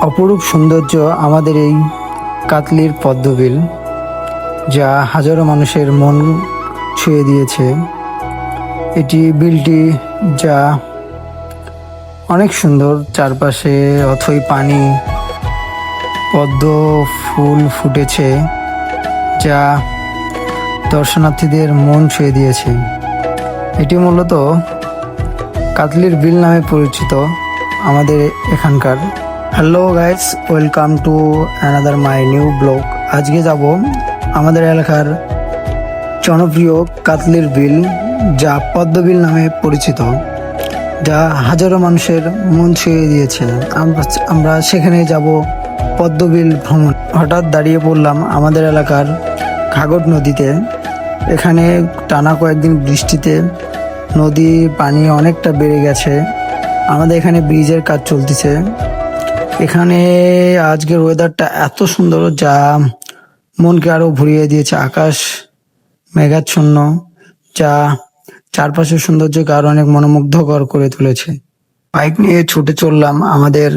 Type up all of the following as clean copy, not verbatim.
অপরূপ সৌন্দর্য আমাদের এই কাতলির পদ্মবিল, যা হাজারো মানুষের মন ছুঁয়ে দিয়েছে। এটি বিলটি যা অনেক সুন্দর, চারপাশে অথই পানি, পদ্ম ফুল ফুটেছে, যা দর্শনার্থীদের মন ছুঁয়ে দিয়েছে। এটি মূলত কাতলির বিল নামে পরিচিত আমাদের এখানকার। Hello guys, welcome to another my new blog. আজকে যাব আমাদের এলাকার জনপ্রিয় কাতলির বিল, যা পদ্মবিল নামে পরিচিত, যা হাজারো মানুষের মন ছুঁয়ে দিয়েছে। আমরা সেখানে যাব পদ্মবিল ভ্রমণ। হঠাৎ দাঁড়িয়ে পড়লাম আমাদের এলাকার ঘাঘট নদীতে। এখানে টানা কয়েকদিন বৃষ্টিতে নদীর পানি অনেকটা বেড়ে গেছে। আমাদের এখানে ব্রিজের কাজ চলতেছে। এখানে আজকের ওয়েদারটা এত সুন্দর, যা মনকে আরো ভরিয়ে দিয়েছে। আকাশ মেঘাচ্ছন্ন, যা চারপাশের সৌন্দর্যকে আরো অনেক মনোমুগ্ধকর করে তুলেছে। বাইক নিয়ে ছুটে চললাম আমাদের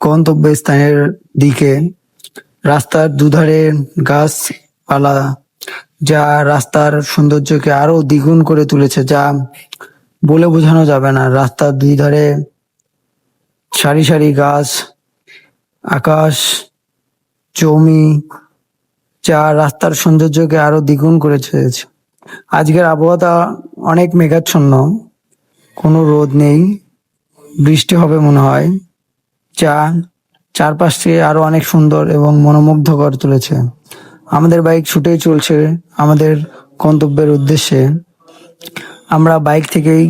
গন্তব্যস্থানের দিকে। রাস্তার দুধারে গাছপালা, যা রাস্তার সৌন্দর্যকে আরো দ্বিগুণ করে তুলেছে, যা বলে বোঝানো যাবে না। রাস্তার দুই ধারে সারি সারি গাছ, আকাশ, জমি, যা রাস্তার সৌন্দর্যকে আরো দ্বিগুণ করে তুলেছে। আজকের আবহাওয়াটা অনেক মেঘাচ্ছন্ন, কোনো রোদ নেই, বৃষ্টি হবে মনে হয়, যা চারপাশে আরো অনেক সুন্দর এবং মনোমুগ্ধকর তুলেছে। আমাদের বাইক ছুটেই চলছে আমাদের গন্তব্যের উদ্দেশ্যে। আমরা বাইক থেকেই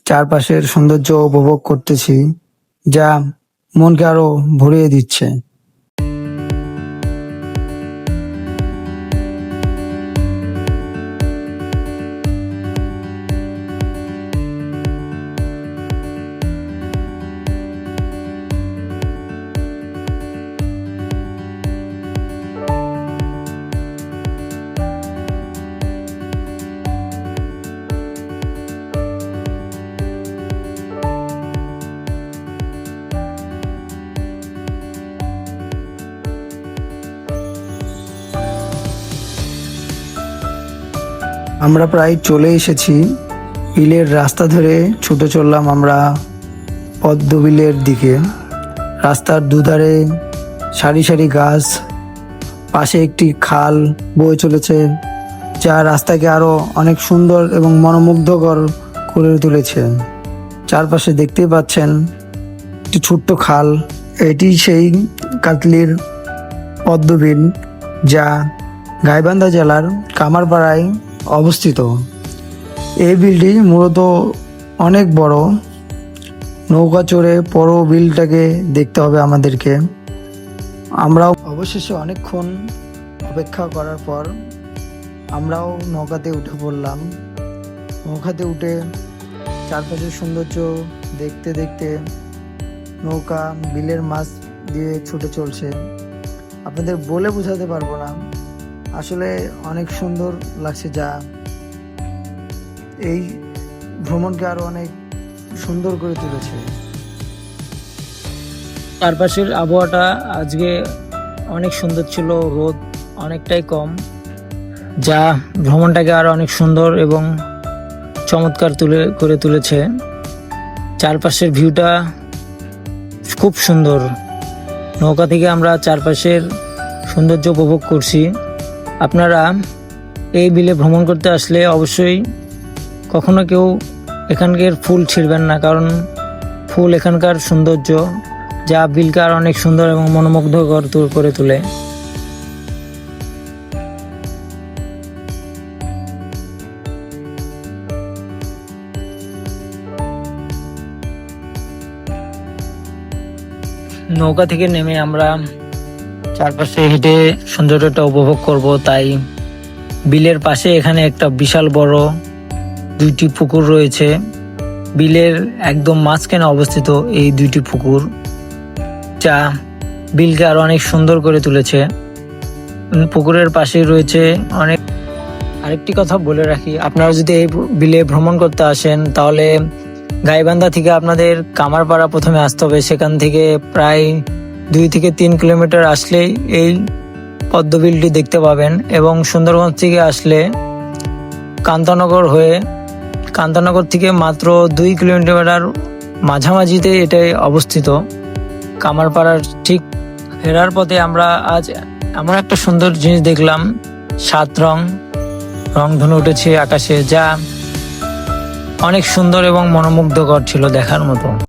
চারপাশের সৌন্দর্য উপভোগ করতেছি, যা মনকে আরো ভরিয়ে দিচ্ছে। আমরা প্রায় চলে এসেছি বিলের রাস্তা ধরে। ছুটে চললাম আমরা পদ্মবিলের দিকে। রাস্তার দুধারে সারি সারি গাছ, পাশে একটি খাল বয়ে চলেছে, যা রাস্তাকে আরো অনেক সুন্দর এবং মনোমুগ্ধকর করে তুলেছে। চারপাশে দেখতেই পাচ্ছেন একটি ছোট্ট খাল। এটি সেই কাতলির পদ্মবিল, যা গাইবান্ধা জেলার কামারপাড়ায় অবস্থিত। এই বিলটি মূলত অনেক বড়। নৌকা চড়ে পুরো বিলটাকে দেখতে হবে আমাদেরকে। আমরাও অবশেষে অনেকক্ষণ অপেক্ষা করার পর আমরাও নৌকাতে উঠে পড়লাম। নৌকাতে উঠে চারপাশের সৌন্দর্য দেখতে দেখতে নৌকা বিলের মাছ দিয়ে ছুটে চলছে। আপনাদের বলে বোঝাতে পারবো না, আসলে অনেক সুন্দর লাগছে, যা এই ভ্রমণকে আরো অনেক সুন্দর করে তুলেছে। চারপাশের আবহাওয়াটা আজকে অনেক সুন্দর ছিল, রোদ অনেকটাই কম, যা ভ্রমণটাকে আরো অনেক সুন্দর এবং চমৎকার করে তুলেছে। চারপাশের ভিউটা খুব সুন্দর। নৌকা থেকে আমরা চারপাশের সৌন্দর্য উপভোগ করছি। আপনারা এই বিলে ভ্রমণ করতে আসলে অবশ্যই কখনো কেউ এখানকার ফুল ছিঁড়বেন না, কারণ ফুল এখানকার সৌন্দর্য, যা বিলকে আর অনেক সুন্দর এবং মনোমুগ্ধকর করে তোলে। নৌকা থেকে নেমে আমরা চারপাশে হেঁটে সৌন্দর্যটা উপভোগ করব, তাই বিলের পাশে এখানে একটা বিশাল বড় দুইটি পুকুর রয়েছে। বিলের একদম মাঝখানে অবস্থিত এই দুইটি পুকুর, যা বিলকে আরো অনেক সুন্দর করে তুলেছে। পুকুরের পাশে রয়েছে অনেক। আরেকটি কথা বলে রাখি, আপনারা যদি এই বিলে ভ্রমণ করতে আসেন তাহলে গাইবান্ধা থেকে আপনাদের কামারপাড়া প্রথমে আসতে হবে। সেখান থেকে প্রায় 2 থেকে 3 কিলোমিটার আসলেই এই পদ্মবিলটি দেখতে পাবেন। এবং সুন্দরগঞ্জ থেকে আসলে কান্তানগর থেকে মাত্র 2 কিলোমিটার মাঝামাঝিতে এটাই অবস্থিত। কামারপাড়ার ঠিক ফেরার পথে আমরা আজ এমন একটা সুন্দর জিনিস দেখলাম, 7 রংধনু উঠেছে আকাশে, যা অনেক সুন্দর এবং মনোমুগ্ধকর ছিল, দেখার মতো।